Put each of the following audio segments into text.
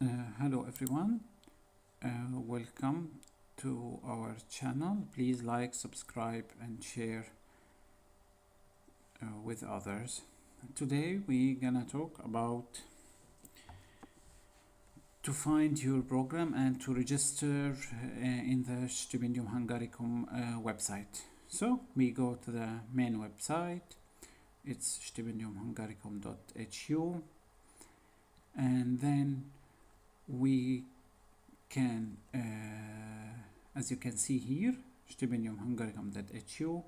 Hello everyone, welcome to our channel. Please like, subscribe and share with others. Today we're gonna talk about to find your program and to register in the Stipendium Hungaricum website. So we go to the main website, it's stipendiumhungaricum.hu, and then we can, as you can see here, stipendiumhungaricum.hu,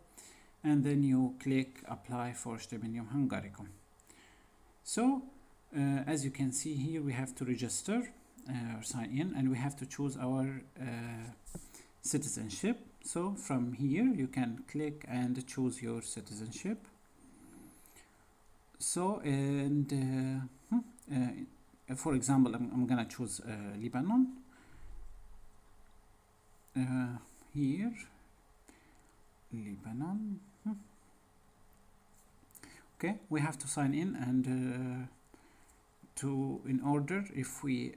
and then you click apply for Stipendium Hungaricum. So as you can see here, we have to register or sign in, and we have to choose our citizenship. So from here you can click and choose your citizenship. So and for example, I'm gonna choose Lebanon. Here, Lebanon. Okay, we have to sign in, and in order, if we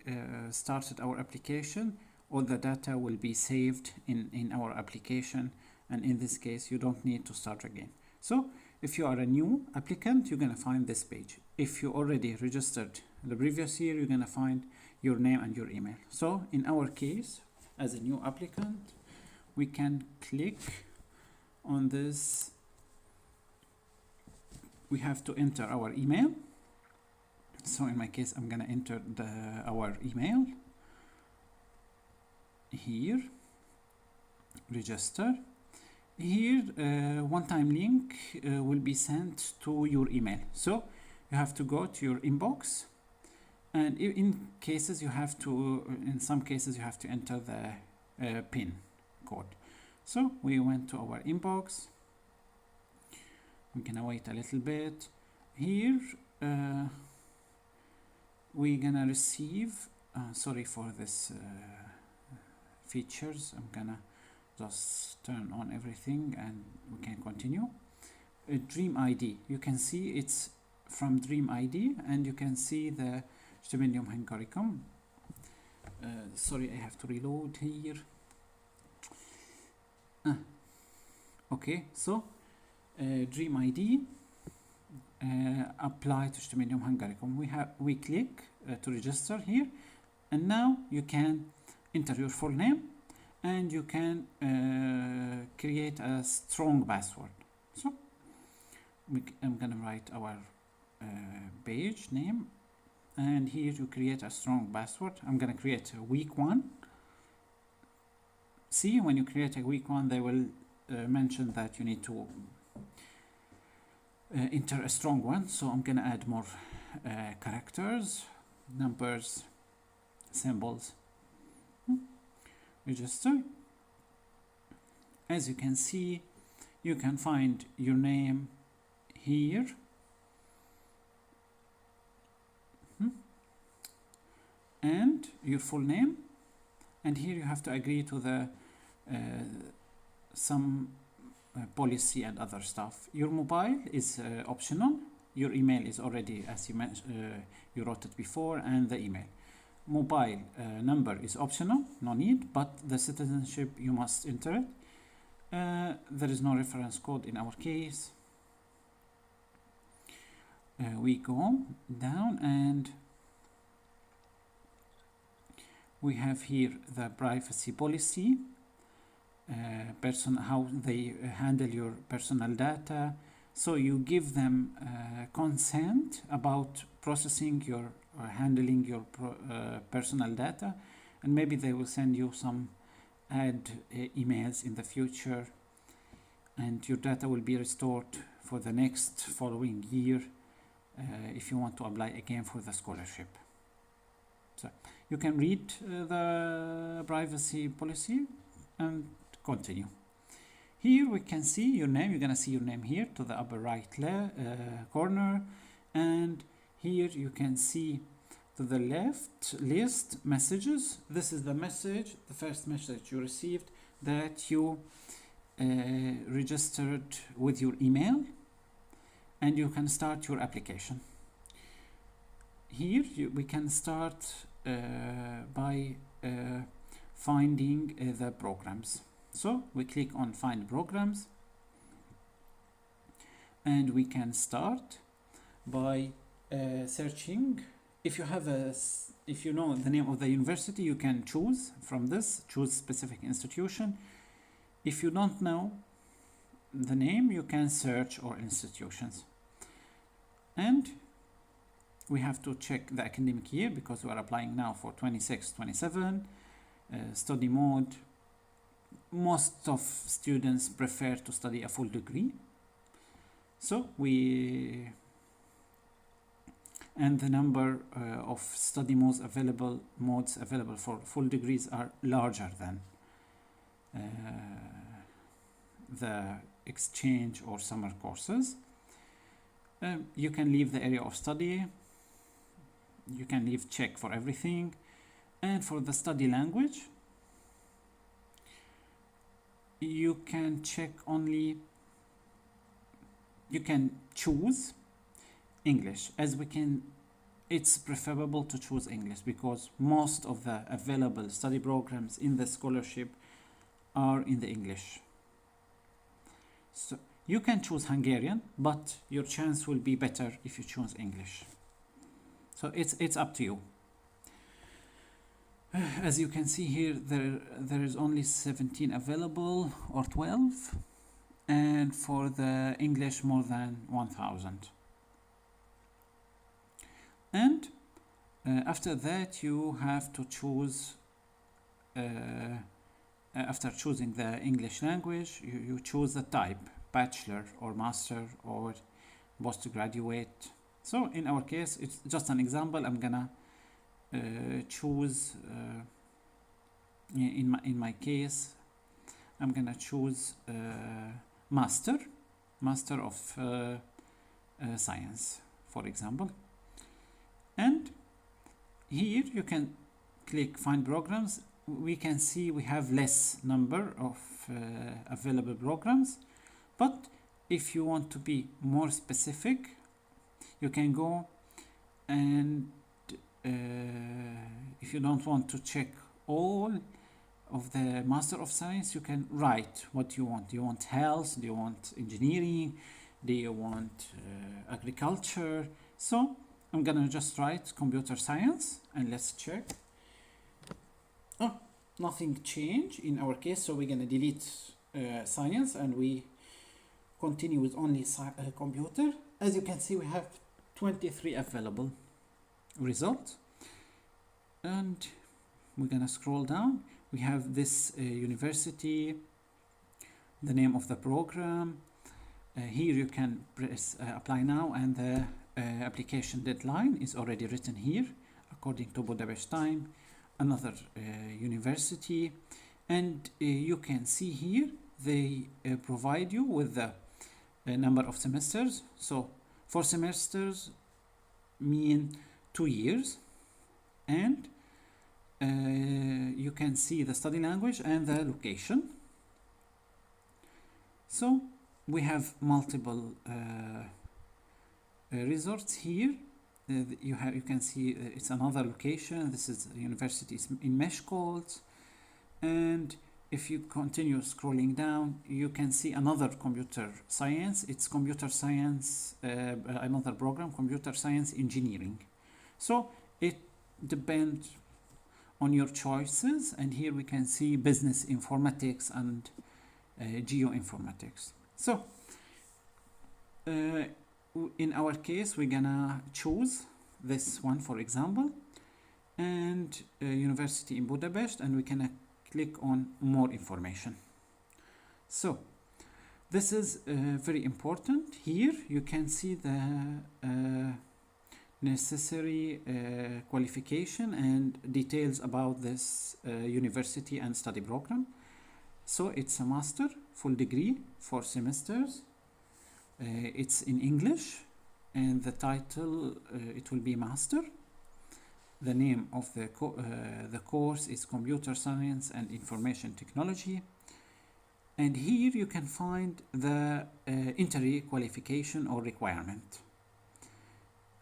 started our application, all the data will be saved in our application, and in this case you don't need to start again. So if you are a new applicant, you're gonna find this page. If you already registered the previous year, you're gonna find your name and your email. So in our case, as a new applicant, we can click on this. We have to enter our email. So in my case, I'm gonna enter our email here, register. Here, one-time link will be sent to your email. So you have to go to your inbox, and in cases you have to, in some cases you have to enter the PIN code. So we went to our inbox. We're gonna wait a little bit. Here we're gonna receive, sorry for this features, I'm gonna just turn on everything and we can continue. Dream ID, you can see it's from Dream ID, and you can see the Stipendium Hungaricum. Sorry, I have to reload here. Okay, so Dream ID, apply to Stipendium Hungaricum. We click to register here, and now you can enter your full name, and you can create a strong password. So I'm gonna write our page name, and here you create a strong password. I'm gonna create a weak one. See, when you create a weak one, they will mention that you need to enter a strong one. So I'm gonna add more characters, numbers, symbols. Register. As you can see, you can find your name here. And your full name, and here you have to agree to the some policy and other stuff. Your mobile is optional. Your email is already, as you mentioned, you wrote it before, and the email. Mobile number is optional, no need, but the citizenship you must enter it. There is no reference code in our case. We go down, and we have here the privacy policy, how they handle your personal data. So you give them consent about processing your or handling your personal data, and maybe they will send you some emails in the future, and your data will be restored for the next following year if you want to apply again for the scholarship. So you can read the privacy policy and continue. Here we can see your name. You're gonna see your name here to the upper right corner, and here you can see to the left list messages. This is the message, the first message you received, that you registered with your email, and you can start your application. Here we can start by finding the programs. So we click on find programs, and we can start by searching. If you know the name of the university, you can choose from this, choose specific institution. If you don't know the name, you can search all institutions. And we have to check the academic year because we are applying now for 26-27. Study mode. Most of students prefer to study a full degree. So and the number of study modes available for full degrees are larger than the exchange or summer courses. You can leave the area of study. You can leave check for everything. And for the study language, you can check only, you can choose English, as it's preferable to choose English because most of the available study programs in the scholarship are in the English. So you can choose Hungarian, but your chance will be better if you choose English. So it's up to you. As you can see here, there is only 17 available, or 12, and for the English more than 1,000. And after that you have to choose, after choosing the English language, you choose the type, bachelor or master or postgraduate. So in our case, it's just an example. I'm gonna choose, in my case, I'm gonna choose master of science, for example. And here you can click find programs. We can see we have less number of available programs, but if you want to be more specific, you can go and if you don't want to check all of the Master of Science, you can write what you want. Do you want health? Do you want engineering? Do you want agriculture? So I'm gonna just write computer science and let's check. Oh, nothing changed in our case, so we're gonna delete science and we continue with only computer. As you can see, we have 23 available results, and we're gonna scroll down. We have this university, the name of the program. Here you can press apply now, and the application deadline is already written here according to Budapest time. Another university, and you can see here they provide you with the number of semesters. So 4 semesters mean 2 years, and you can see the study language and the location. So we have multiple resorts here. You can see it's another location. This is universities in Meshkolt, and if you continue scrolling down, you can see another computer science. It's computer science, another program, computer science engineering. So it depends on your choices, and here we can see business informatics and geoinformatics. So in our case, we're gonna choose this one, for example, and University in Budapest, and we can click on more information. So this is very important. Here you can see the necessary qualification and details about this university and study program. So it's a master, full degree, 4 semesters. It's in English, and the title it will be master. The name of the course is Computer Science and Information Technology. And here you can find the entry qualification or requirement.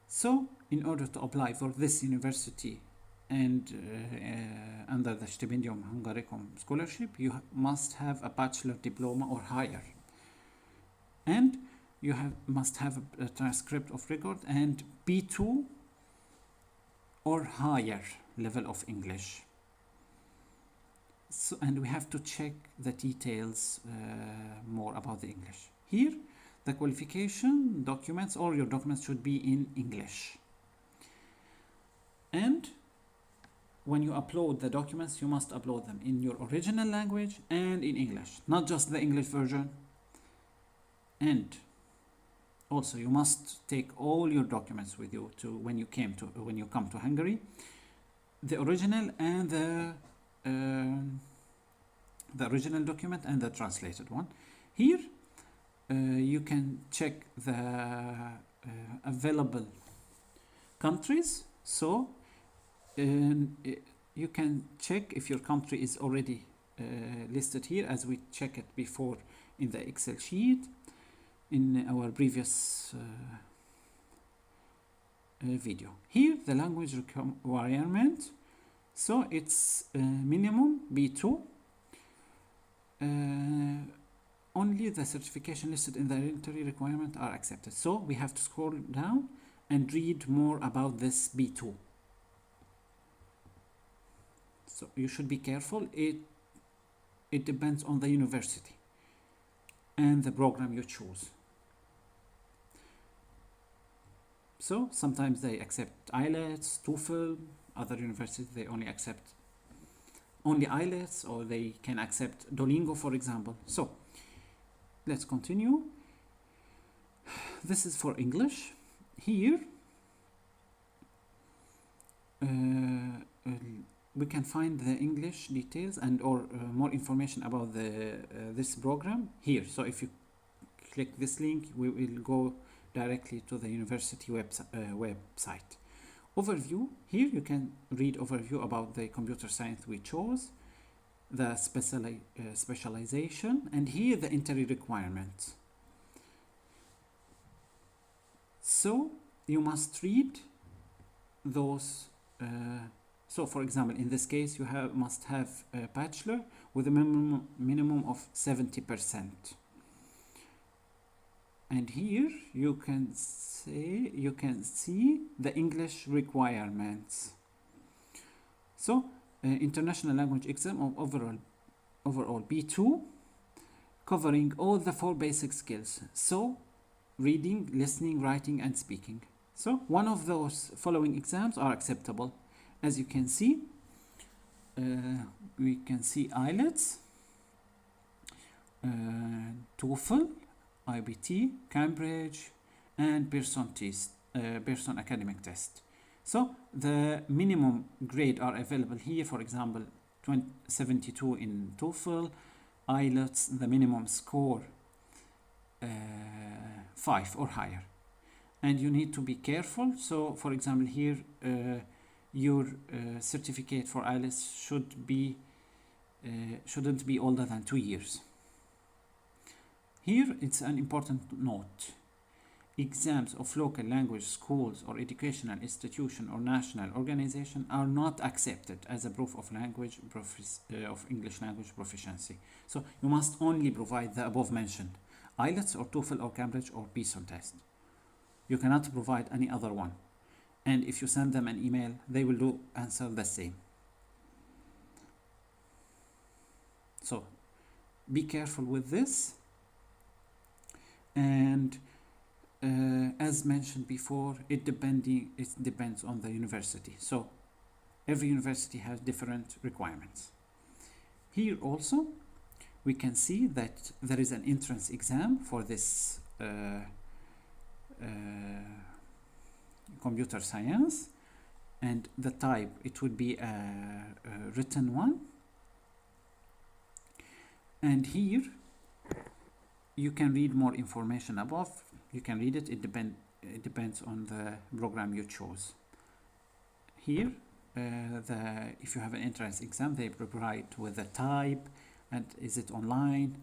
So in order to apply for this university and under the Stipendium Hungaricum scholarship, you must have a bachelor diploma or higher, and you must have a transcript of record and B2 or higher level of English. So, and we have to check the details more about the English. Here, the qualification documents, all your documents should be in English. And when you upload the documents, you must upload them in your original language and in English, not just the English version. And also, you must take all your documents with you to when you come to Hungary, the original and the original document and the translated one. Here, you can check the available countries. So you can check if your country is already listed here, as we checked it before in the Excel sheet in our previous video. Here, the language requirement, so it's minimum B2. Only the certification listed in the entry requirement are accepted. So we have to scroll down and read more about this B2. So you should be careful. It depends on the university and the program you choose. So sometimes they accept IELTS, TOEFL. Other universities, they only accept only IELTS, or they can accept Duolingo, for example. So let's continue. This is for English. Here we can find the English details and or more information about this program here. So if you click this link, we will go directly to the university website. Overview. Here you can read overview about the computer science we chose, the specialization, and here the entry requirements. So you must read those. So for example, in this case, you must have a bachelor with a minimum of 70%. And here you can see the English requirements. So international language exam of overall B2, covering all the 4 basic skills. So reading, listening, writing, and speaking. So one of those following exams are acceptable. As you can see, we can see IELTS, TOEFL, IBT, Cambridge, and Pearson academic test. So the minimum grade are available here. For example, 72 in TOEFL, IELTS, the minimum score 5 or higher. And you need to be careful. So for example, here your certificate for IELTS shouldn't be older than 2 years. Here it's an important note. Exams of local language schools or educational institution or national organization are not accepted as a proof of language of English language proficiency. So you must only provide the above mentioned IELTS or TOEFL or Cambridge or Pearson test. You cannot provide any other one. And if you send them an email, they will answer the same. So be careful with this. And as mentioned before, it depends on the university. So every university has different requirements. Here also we can see that there is an entrance exam for this computer science, and the type, it would be a written one. And here you can read more information above. You can read it. It depends on the program you chose. Here, if you have an entrance exam, they provide with the type and is it online.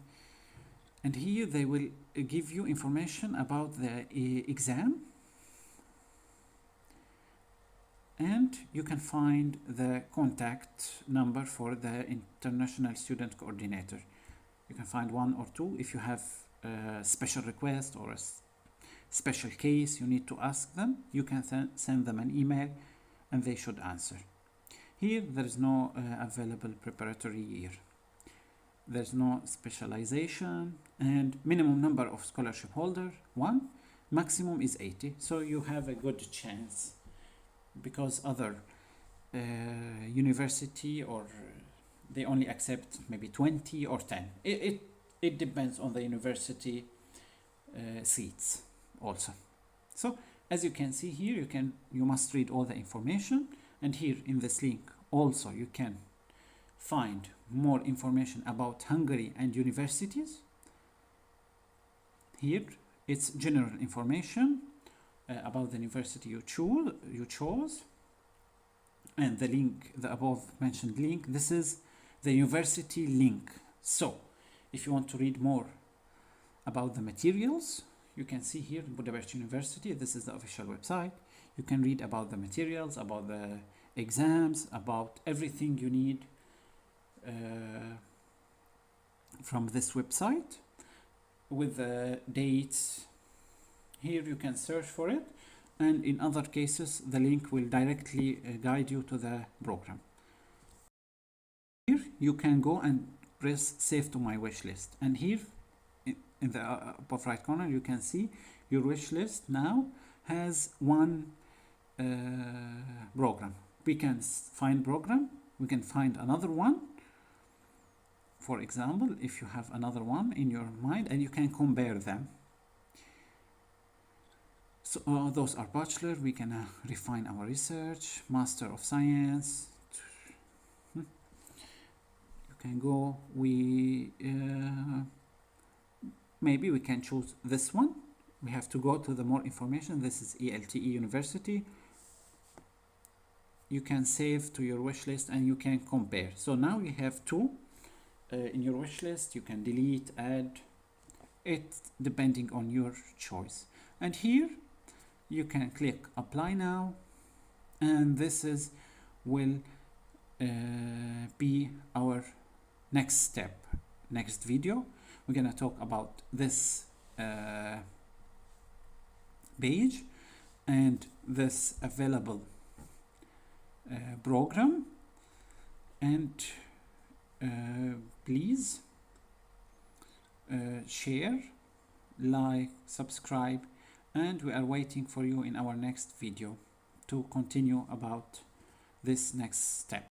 And here they will give you information about the exam. and you can find the contact number for the international student coordinator. You can find one or two. If you have a special request or a special case you need to ask them, you can send them an email and they should answer. Here there is no available preparatory year. There's no specialization, and minimum number of scholarship holder 1, maximum is 80, so you have a good chance, because other university or they only accept maybe 20 or 10. It depends on the university seats also. So as you can see here, you must read all the information, and here in this link also you can find more information about Hungary and universities. Here it's general information about the university you chose, and the link, the above mentioned link, this is the university link. So if you want to read more about the materials, you can see here Budapest University, this is the official website. You can read about the materials, about the exams, about everything you need from this website with the dates. Here you can search for it, and in other cases the link will directly guide you to the program. Here you can go and press save to my wish list, and here in the upper right corner you can see your wish list now has one program. We can find program, we can find another one. For example, if you have another one in your mind, and you can compare them. So those are bachelor, we can refine our research, master of science. You can go, maybe we can choose this one. We have to go to the more information. This is ELTE University. You can save to your wish list and you can compare. So now you have two in your wish list. You can delete, add it depending on your choice. And here you can click apply now, and this will be our next step. Next video we're gonna talk about this page and this available program, and please share, like, subscribe, and we are waiting for you in our next video to continue about this next step.